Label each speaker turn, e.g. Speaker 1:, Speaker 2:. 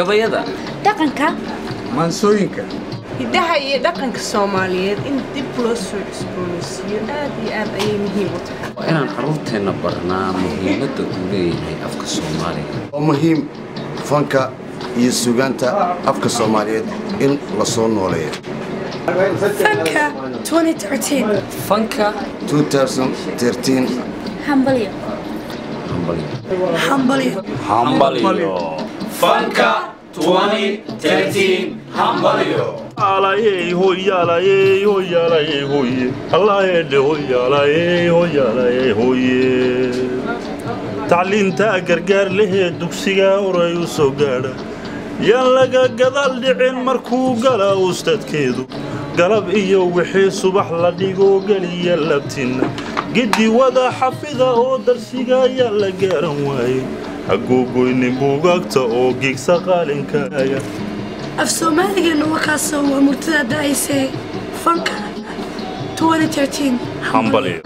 Speaker 1: gabayada
Speaker 2: dhaqanka
Speaker 3: maansooyinka
Speaker 4: hidaha iyo dhaqanka Soomaaliyeed in dib loo soo cusboonaysiiyo aad iyo aad ay muhiim u tahay
Speaker 1: inaan carruurteena barnaa muhiimadda uu leeyahay afka Soomaaliga
Speaker 5: oo muhiim fanka iyo suugaanta afka Soomaaliyeed in la soo nooleeyo
Speaker 2: fanka 2013
Speaker 1: fanka
Speaker 5: 2013
Speaker 2: hambalyo
Speaker 1: fanka 2013 hambalyo
Speaker 6: Alaye hoyalaye hoyalaye hoye Allahe de hoyalaye hoyalaye hoye Tacliinta gargaar leh dugsiga oray u soo gaadha yaan laga gadal dhicin markuu gala ustaadkeedu galab iyo wixii subax la dhigo galiya labtina gidi wada xafida oo darsiga yaa la gaaran waayay hagogoynin buugaagta oo gigsa qaalinkaaya
Speaker 2: af Soomaaliga wakaasoo waa murtada daayse fanka 2013
Speaker 6: hambalyo